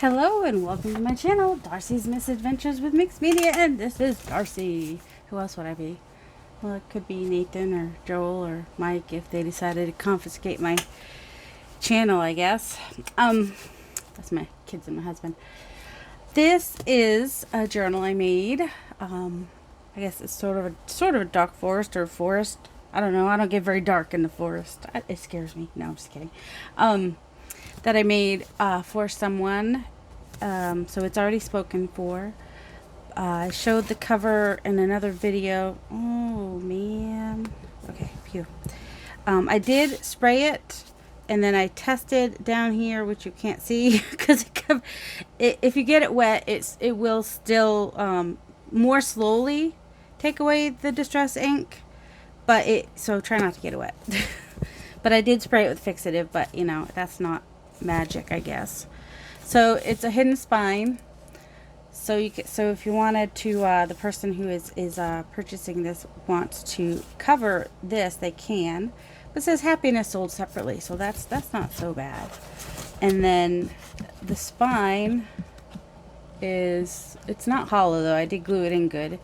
Hello and welcome to my channel, Darcy's Misadventures with Mixed Media, and this is Darcy. Who else would I be? Well, it could be Nathan or Joel or Mike if they decided to confiscate my channel, I guess. That's my kids and my husband. This is a journal I made. I guess it's sort of a dark forest or forest. I don't know. I don't get very dark in the forest. It scares me. No, I'm just kidding. That I made for someone. So it's already spoken for. I showed the cover in another video. Oh, man. Okay, phew. I did spray it, and then I tested down here, which you can't see, because if you get it wet, it will still more slowly take away the distress ink, so try not to get it wet. But I did spray it with fixative, but you know, that's not magic, I guess. So it's a hidden spine. So if you wanted to, the person who is purchasing this wants to cover this, they can. But it says happiness sold separately, so that's not so bad. And then the spine it's not hollow though. I did glue it in good.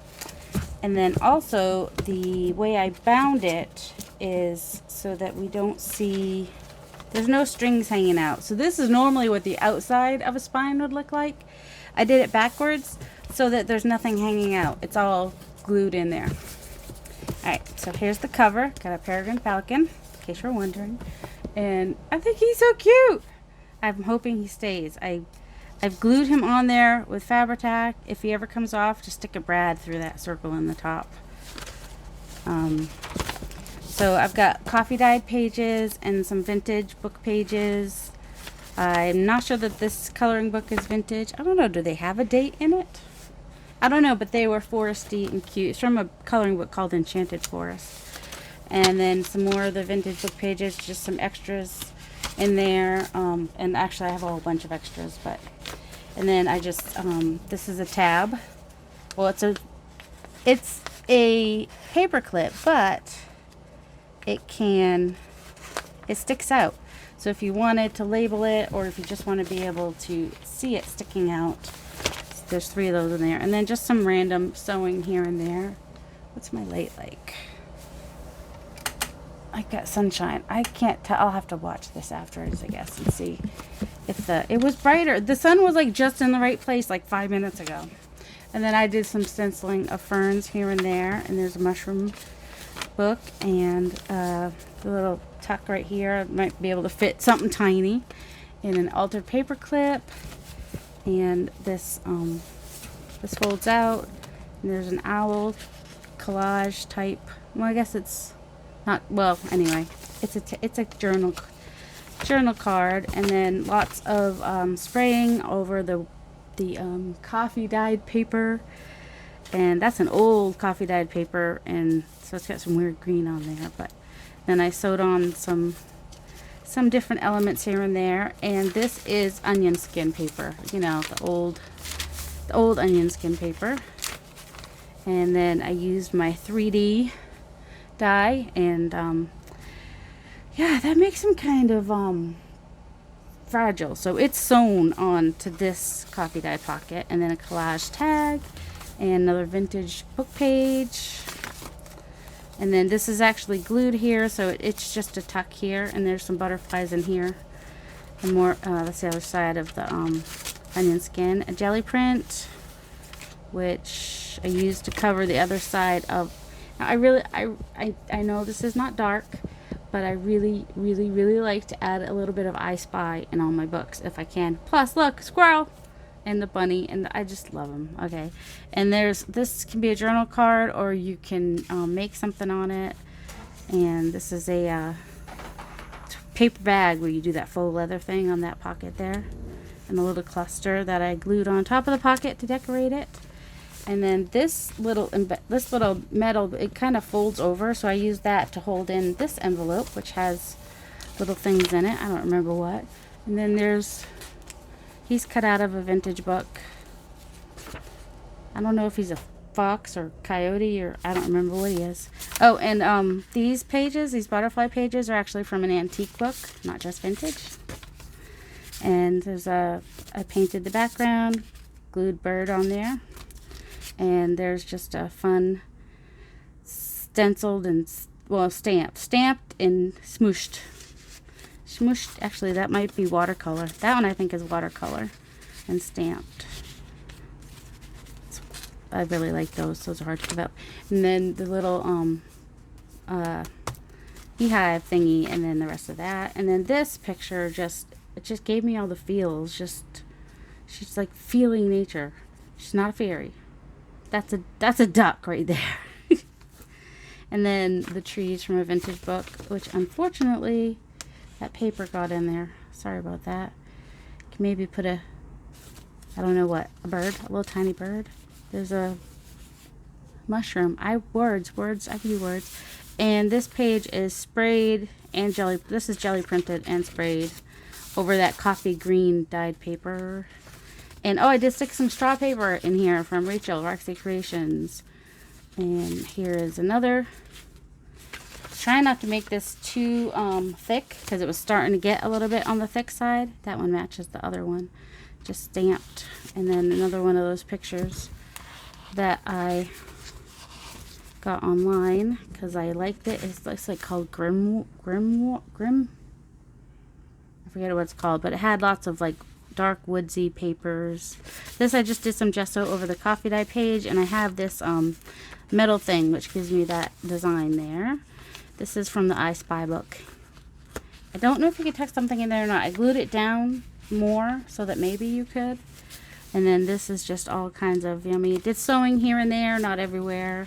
And then also the way I bound it is so that we don't see. There's no strings hanging out. So this is normally what the outside of a spine would look like. I did it backwards so that there's nothing hanging out. It's all glued in there. Alright, so here's the cover. Got a peregrine falcon, in case you're wondering. And I think he's so cute. I'm hoping he stays. I've glued him on there with Fabri-Tac. If he ever comes off, just stick a brad through that circle in the top. So I've got coffee dyed pages and some vintage book pages. I'm not sure that this coloring book is vintage. I don't know, do they have a date in it? I don't know, but they were foresty and cute. It's from a coloring book called Enchanted Forest. And then some more of the vintage book pages, just some extras in there. And actually I have a whole bunch of extras, and then I just, this is a tab. Well, it's a paper clip, but it sticks out. So if you wanted to label it, or if you just want to be able to see it sticking out, there's 3 of those in there. And then just some random sewing here and there. What's my light like? I got sunshine. I can't tell. I'll have to watch this afterwards, I guess, and see if it was brighter. The sun was like just in the right place like 5 minutes ago. And then I did some stenciling of ferns here and there. And there's a mushroom book and the little tuck right here. I might be able to fit something tiny in an altered paper clip. And this folds out, and there's an owl collage type. Well, I guess it's not. Well, anyway, it's a journal card, and then lots of spraying over the coffee dyed paper. And that's an old coffee dyed paper, and so it's got some weird green on there. But then I sewed on some different elements here and there. And this is onion skin paper, you know, the old onion skin paper. And then I used my 3D dye, and yeah, that makes them kind of fragile. So it's sewn on to this coffee dye pocket, and then a collage tag. And another vintage book page. And then this is actually glued here, so it's just a tuck here. And there's some butterflies in here. And more, that's the other side of the onion skin. A jelly print, which I used to cover the other side of. Now I know this is not dark, but I really like to add a little bit of I Spy in all my books if I can. Plus, look, squirrel! And the bunny, and I just love them. Okay, and this can be a journal card, or you can make something on it. And this is a paper bag where you do that faux leather thing on that pocket there, and a little cluster that I glued on top of the pocket to decorate it. And then this little metal, it kind of folds over, so I use that to hold in this envelope, which has little things in it. I don't remember what. And then he's cut out of a vintage book. I don't know if he's a fox or coyote, or I don't remember what he is. Oh, and these pages, these butterfly pages, are actually from an antique book, not just vintage. And I painted the background, glued bird on there. And there's just a fun stenciled and, well, stamped and smooshed. Actually, that might be watercolor. That one I think is watercolor and stamped. I really like those. Those are hard to give up. And then the little beehive thingy, and then the rest of that. And then this picture it just gave me all the feels. She's like feeling nature. She's not a fairy. That's a duck right there. And then the trees from a vintage book, which unfortunately that paper got in there. Sorry about that. Can maybe put I don't know what, a little tiny bird. There's a mushroom. Words, I can do words. And this page is sprayed and this is jelly printed and sprayed over that coffee green dyed paper. And I did stick some straw paper in here from Rachel, Roxy Creations. And here is another. Try not to make this too thick because it was starting to get a little bit on the thick side. That one matches the other one. Just stamped. And then another one of those pictures that I got online because I liked it. It's like called Grim. I forget what it's called, but it had lots of like dark woodsy papers. This I just did some gesso over the coffee dye page, and I have this metal thing which gives me that design there. This is from the I Spy book. I don't know if you could tuck something in there or not. I glued it down more so that maybe you could. And then this is just all kinds of yummy. Did sewing here and there, not everywhere.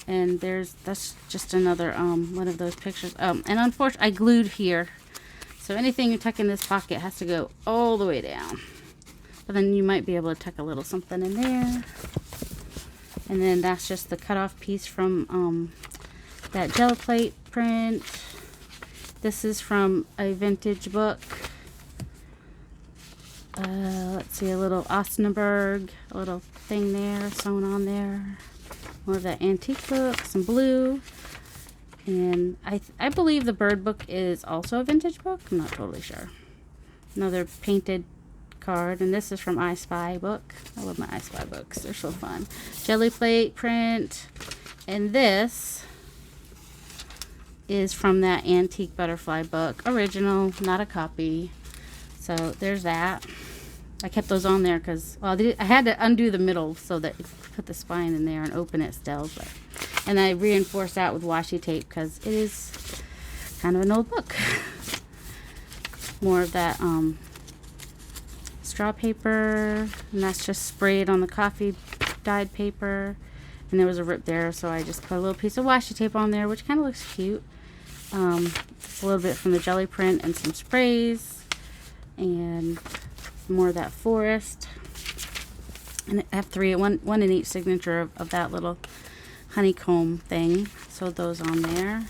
And that's just another one of those pictures. And unfortunately, I glued here. So anything you tuck in this pocket has to go all the way down. But then you might be able to tuck a little something in there. And then that's just the cutoff piece from that gel plate print. This is from a vintage book. Let's see, a little Osnaburg, a little thing there sewn on there. More of that antique book, some blue. And I believe the bird book is also a vintage book. I'm not totally sure. Another painted card, and this is from I Spy book. I love my I Spy books. They're so fun. Jelly plate print. And this is from that antique butterfly book. Original, not a copy. So there's that. I kept those on there because, well, I had to undo the middle so that you could put the spine in there and open it still. And I reinforced that with washi tape because it is kind of an old book. More of that straw paper, and that's just sprayed on the coffee dyed paper. And there was a rip there, so I just put a little piece of washi tape on there, which kind of looks cute. It's a little bit from the jelly print and some sprays. And more of that forest. And I have three, one in each signature of that little honeycomb thing. So those on there.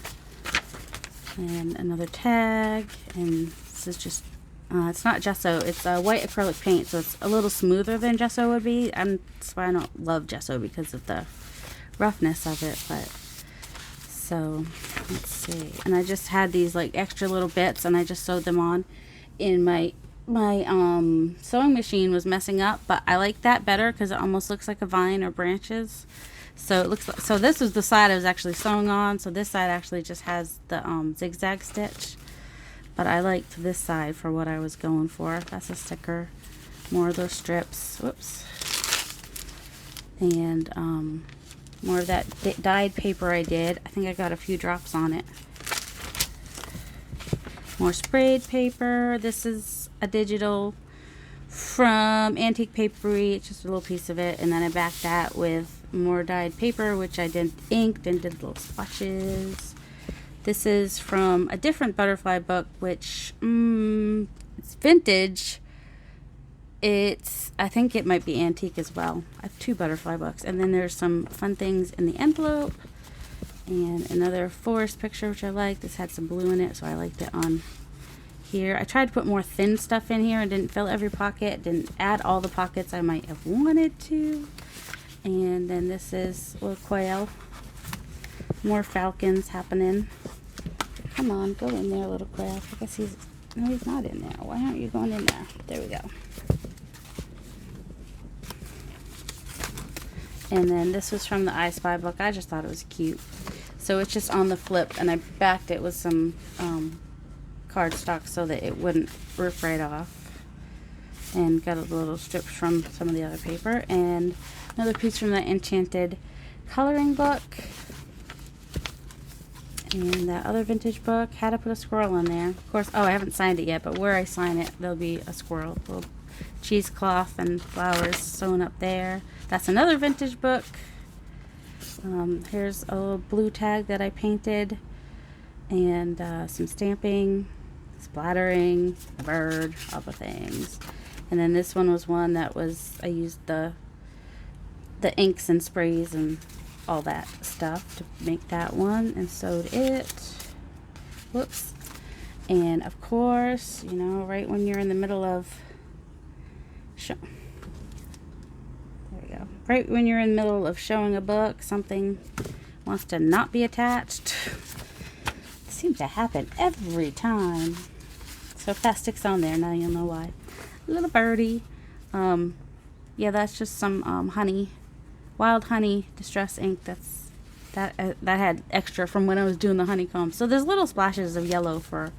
And another tag. And this is just, it's not gesso, it's white acrylic paint, so it's a little smoother than gesso would be. That's why I don't love gesso, because of the roughness of it. But so let's see. And I just had these like extra little bits, and I just sewed them on. In my sewing machine was messing up, but I like that better because it almost looks like a vine or branches. So it looks like, so this was the side I was actually sewing on. So this side actually just has the zigzag stitch, but I liked this side for what I was going for. That's a sticker. More of those strips. Whoops. And more of that dyed paper I did. I think I got a few drops on it. More sprayed paper. This is a digital from Antique Papery. It's just a little piece of it. And then I backed that with more dyed paper, which I did inked and did little swatches. This is from a different butterfly book, which it's vintage. I think it might be antique as well. I have two butterfly books. And then there's some fun things in the envelope. And another forest picture, which I like. This had some blue in it, so I liked it on here. I tried to put more thin stuff in here and didn't fill every pocket. Didn't add all the pockets I might have wanted to. And then this is a little quail. More falcons happening. Come on, go in there, little quail. I guess he's No, he's not in there. Why aren't you going in there? There we go. And then this was from the I Spy book. I just thought it was cute. So it's just on the flip, and I backed it with some cardstock so that it wouldn't rip right off. And got a little strips from some of the other paper. And another piece from that Enchanted coloring book. And that other vintage book. Had to put a squirrel in there. Of course, oh, I haven't signed it yet, but where I sign it, there'll be a squirrel. A little cheesecloth and flowers sewn up there. That's another vintage book. Here's a little blue tag that I painted. And some stamping, splattering, a bird, all the things. And then this one was one that was, I used the inks and sprays and all that stuff to make that one, and sewed it. Whoops. And of course, you know, right when you're in the middle of there we go. Right when you're in the middle of showing a book, something wants to not be attached. It seems to happen every time. So if that sticks on there, now you'll know why. A little birdie. Yeah, that's just some honey, wild honey distress ink. That had extra from when I was doing the honeycomb. So there's little splashes of yellow for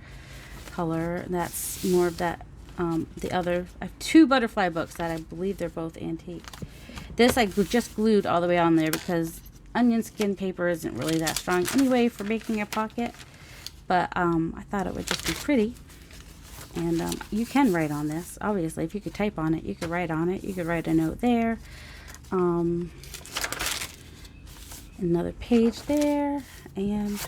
color. That's more of that. The other, I have two butterfly books that I believe they're both antique. This I just glued all the way on there because onion skin paper isn't really that strong anyway for making a pocket. But I thought it would just be pretty. And you can write on this. Obviously, if you could type on it, you could write on it. You could write a note there. Another page there. And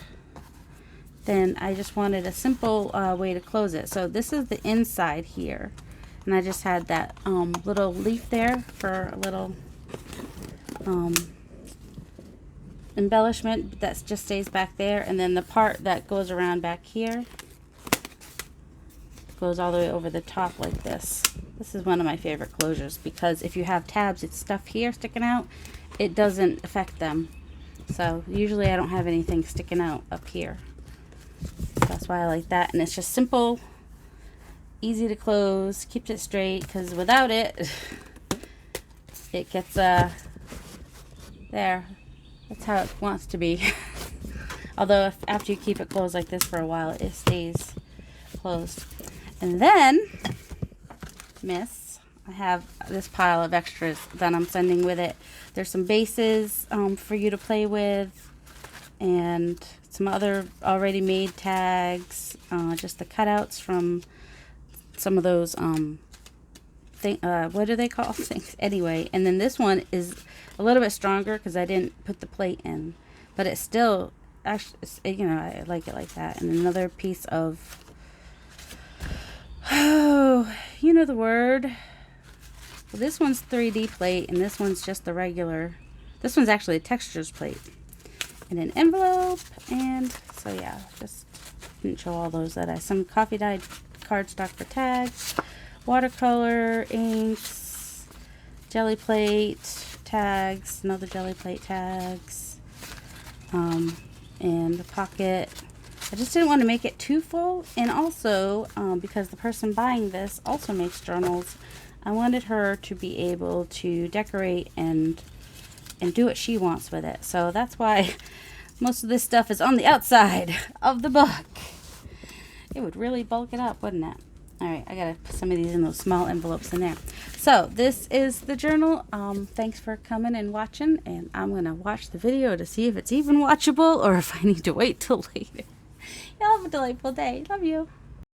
then I just wanted a simple way to close it. So this is the inside here. And I just had that little leaf there for a little embellishment that just stays back there. And then the part that goes around back here goes all the way over the top like this. This is one of my favorite closures because if you have tabs, it's stuff here sticking out, it doesn't affect them. So usually I don't have anything sticking out up here. So that's why I like that. And it's just simple, easy to close, keeps it straight, because without it, it gets there. That's how it wants to be. Although after you keep it closed like this for a while, it stays closed. And then, I have this pile of extras that I'm sending with it. There's some bases for you to play with, and some other already made tags, just the cutouts from some of those what do they call things anyway. And then this one is a little bit stronger because I didn't put the plate in, but it's still actually, you know, I like it like that. And another piece of, oh, you know the word. Well, this one's 3D plate, and this one's just the regular. This one's actually a textures plate. And an envelope, and so yeah, just didn't show all those that some coffee dyed cardstock for tags, watercolor, inks, jelly plate tags, another jelly plate tags, and the pocket. I just didn't want to make it too full, and also because the person buying this also makes journals, I wanted her to be able to decorate and do what she wants with it. So that's why most of this stuff is on the outside of the book. It would really bulk it up, wouldn't it? Alright, I gotta put some of these in those small envelopes in there. So this is the journal. Thanks for coming and watching, and I'm gonna watch the video to see if it's even watchable or if I need to wait till later. Y'all have a delightful day. Love you.